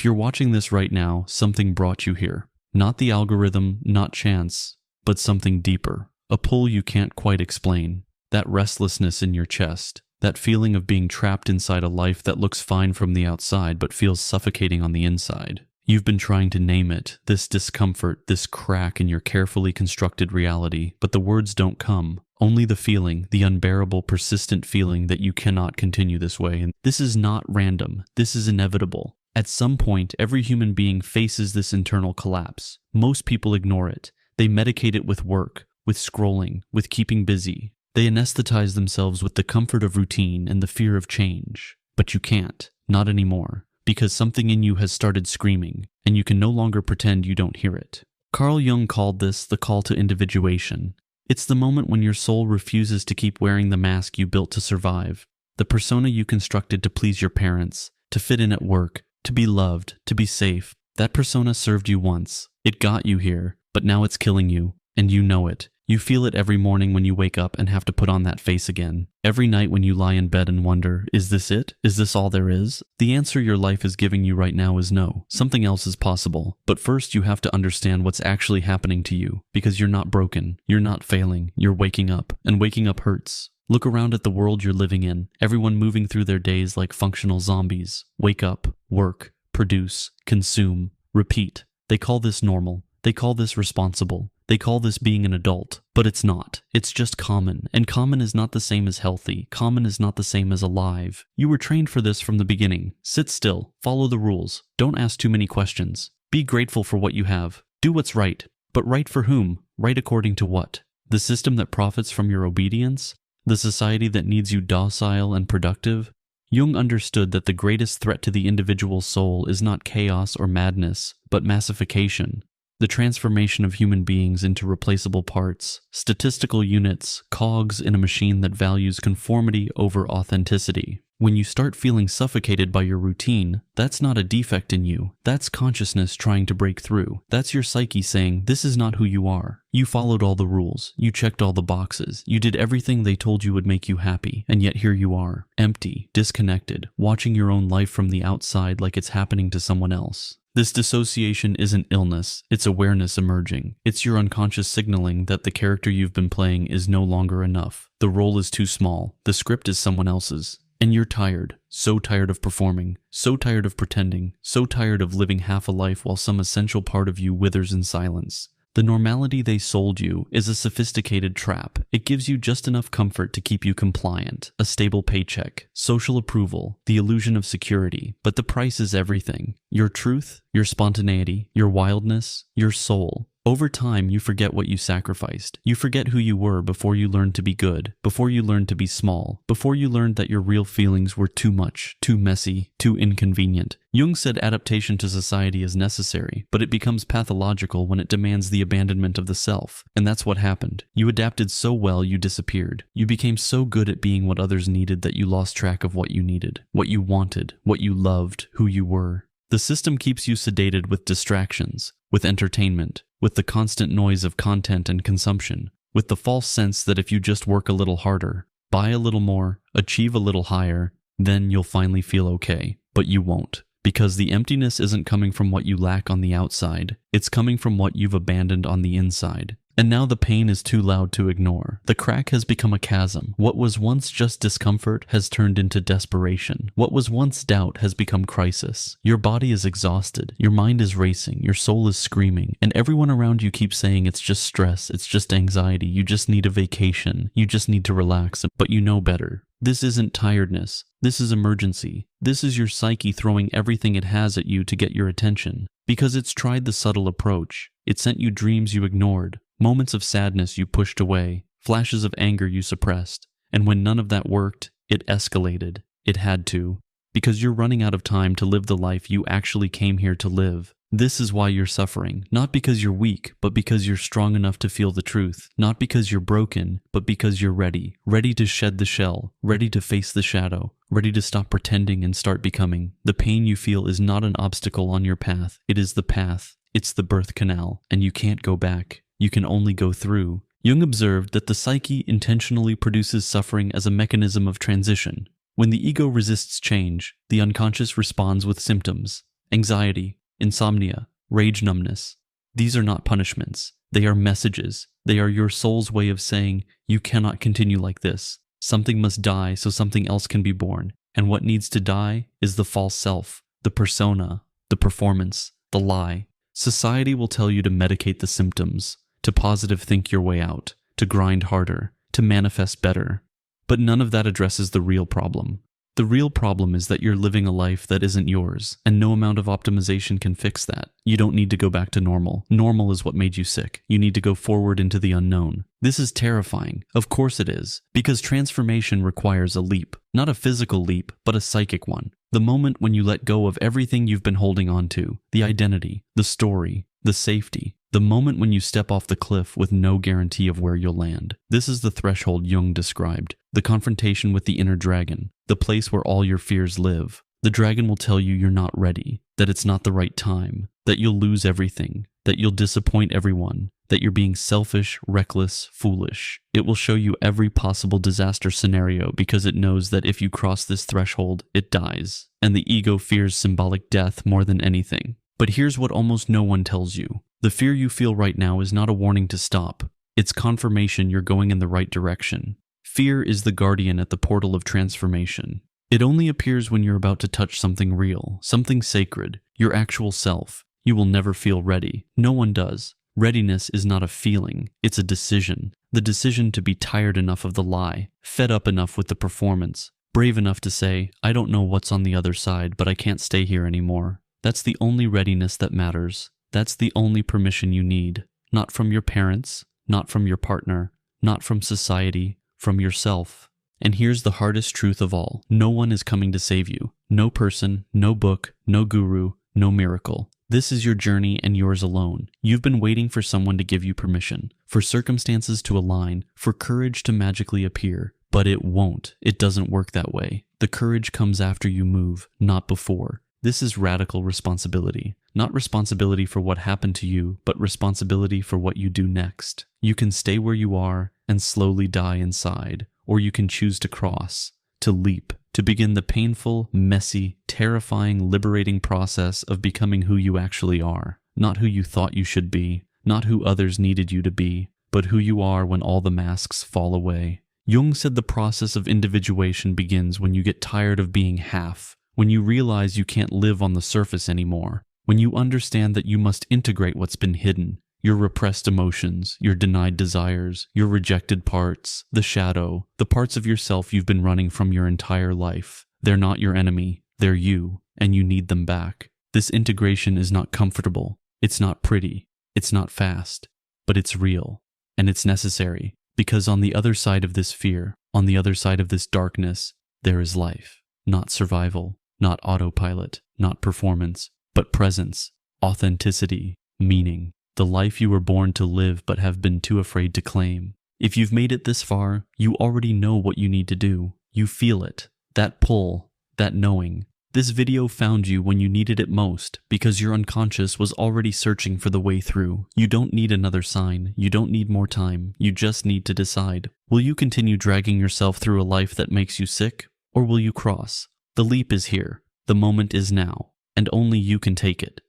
If you're watching this right now, something brought you here. Not the algorithm, not chance, but something deeper. A pull you can't quite explain. That restlessness in your chest. That feeling of being trapped inside a life that looks fine from the outside but feels suffocating on the inside. You've been trying to name it, this discomfort, this crack in your carefully constructed reality, but the words don't come. Only the feeling, the unbearable, persistent feeling that you cannot continue this way. And this is not random. This is inevitable. At some point, every human being faces this internal collapse. Most people ignore it. They medicate it with work, with scrolling, with keeping busy. They anesthetize themselves with the comfort of routine and the fear of change. But you can't. Not anymore. Because something in you has started screaming, and you can no longer pretend you don't hear it. Carl Jung called this the call to individuation. It's the moment when your soul refuses to keep wearing the mask you built to survive, the persona you constructed to please your parents, to fit in at work, to be loved, to be safe. That persona served you once. It got you here, but now it's killing you, and you know it. You feel it every morning when you wake up and have to put on that face again. Every night when you lie in bed and wonder, is this it? Is this all there is? The answer your life is giving you right now is no. Something else is possible. But first you have to understand what's actually happening to you, because you're not broken. You're not failing. You're waking up, and waking up hurts. Look around at the world you're living in. Everyone moving through their days like functional zombies. Wake up, work, produce, consume, repeat. They call this normal. They call this responsible. They call this being an adult, but it's not. It's just common, and common is not the same as healthy. Common is not the same as alive. You were trained for this from the beginning. Sit still, follow the rules, don't ask too many questions. Be grateful for what you have. Do what's right. But right for whom? Right according to what? The system that profits from your obedience? The society that needs you docile and productive? Jung understood that the greatest threat to the individual soul is not chaos or madness, but massification. The transformation of human beings into replaceable parts, statistical units, cogs in a machine that values conformity over authenticity. When you start feeling suffocated by your routine, that's not a defect in you. That's consciousness trying to break through. That's your psyche saying, this is not who you are. You followed all the rules. You checked all the boxes. You did everything they told you would make you happy. And yet here you are, empty, disconnected, watching your own life from the outside like it's happening to someone else. This dissociation isn't illness, it's awareness emerging. It's your unconscious signaling that the character you've been playing is no longer enough. The role is too small, the script is someone else's. And you're tired, so tired of performing, so tired of pretending, so tired of living half a life while some essential part of you withers in silence. The normality they sold you is a sophisticated trap. It gives you just enough comfort to keep you compliant, a stable paycheck, social approval, the illusion of security. But the price is everything. Your truth, your spontaneity, your wildness, your soul. Over time, you forget what you sacrificed. You forget who you were before you learned to be good, before you learned to be small, before you learned that your real feelings were too much, too messy, too inconvenient. Jung said adaptation to society is necessary, but it becomes pathological when it demands the abandonment of the self. And that's what happened. You adapted so well you disappeared. You became so good at being what others needed that you lost track of what you needed, what you wanted, what you loved, who you were. The system keeps you sedated with distractions, with entertainment, with the constant noise of content and consumption, with the false sense that if you just work a little harder, buy a little more, achieve a little higher, then you'll finally feel okay. But you won't. Because the emptiness isn't coming from what you lack on the outside, it's coming from what you've abandoned on the inside. And now the pain is too loud to ignore. The crack has become a chasm. What was once just discomfort has turned into desperation. What was once doubt has become crisis. Your body is exhausted. Your mind is racing. Your soul is screaming. And everyone around you keeps saying it's just stress. It's just anxiety. You just need a vacation. You just need to relax. But you know better. This isn't tiredness. This is emergency. This is your psyche throwing everything it has at you to get your attention. Because it's tried the subtle approach. It sent you dreams you ignored. Moments of sadness you pushed away, flashes of anger you suppressed, and when none of that worked, it escalated. It had to, because you're running out of time to live the life you actually came here to live. This is why you're suffering, not because you're weak, but because you're strong enough to feel the truth, not because you're broken, but because you're ready to shed the shell, ready to face the shadow, ready to stop pretending and start becoming. The pain you feel is not an obstacle on your path, it is the path. It's the birth canal, and you can't go back. You can only go through. Jung observed that the psyche intentionally produces suffering as a mechanism of transition. When the ego resists change, the unconscious responds with symptoms. anxiety, insomnia, rage numbness. These are not punishments. They are messages. They are your soul's way of saying, you cannot continue like this. Something must die so something else can be born. And what needs to die is the false self, the persona, the performance, the lie. Society will tell you to medicate the symptoms, to positive think your way out, to grind harder, to manifest better. But none of that addresses the real problem. The real problem is that you're living a life that isn't yours, and no amount of optimization can fix that. You don't need to go back to normal. Normal is what made you sick. You need to go forward into the unknown. This is terrifying. Of course it is, because transformation requires a leap. Not a physical leap, but a psychic one. The moment when you let go of everything you've been holding on to, the identity, the story, the safety. The moment when you step off the cliff with no guarantee of where you'll land. This is the threshold Jung described, the confrontation with the inner dragon, the place where all your fears live. The dragon will tell you you're not ready, that it's not the right time, that you'll lose everything, that you'll disappoint everyone, that you're being selfish, reckless, foolish. It will show you every possible disaster scenario because it knows that if you cross this threshold, it dies, and the ego fears symbolic death more than anything. But here's what almost no one tells you. The fear you feel right now is not a warning to stop. It's confirmation you're going in the right direction. Fear is the guardian at the portal of transformation. It only appears when you're about to touch something real, something sacred, your actual self. You will never feel ready. No one does. Readiness is not a feeling, it's a decision. The decision to be tired enough of the lie, fed up enough with the performance, brave enough to say, I don't know what's on the other side, but I can't stay here anymore. That's the only readiness that matters. That's the only permission you need. Not from your parents, not from your partner, not from society, from yourself. And here's the hardest truth of all. No one is coming to save you. No person, no book, no guru, no miracle. This is your journey and yours alone. You've been waiting for someone to give you permission, for circumstances to align, for courage to magically appear. But it won't. It doesn't work that way. The courage comes after you move, not before. This is radical responsibility. Not responsibility for what happened to you, but responsibility for what you do next. You can stay where you are and slowly die inside, or you can choose to cross, to leap, to begin the painful, messy, terrifying, liberating process of becoming who you actually are. Not who you thought you should be, not who others needed you to be, but who you are when all the masks fall away. Jung said the process of individuation begins when you get tired of being half, when you realize you can't live on the surface anymore, when you understand that you must integrate what's been hidden, your repressed emotions, your denied desires, your rejected parts, the shadow, the parts of yourself you've been running from your entire life. They're not your enemy, they're you, and you need them back. This integration is not comfortable, it's not pretty, it's not fast, but it's real, and it's necessary, because on the other side of this fear, on the other side of this darkness, there is life, not survival. Not autopilot, not performance, but presence, authenticity, meaning, the life you were born to live but have been too afraid to claim. If you've made it this far, you already know what you need to do. You feel it, that pull, that knowing. This video found you when you needed it most because your unconscious was already searching for the way through. You don't need another sign. You don't need more time. You just need to decide. Will you continue dragging yourself through a life that makes you sick, or will you cross? The leap is here, the moment is now, and only you can take it.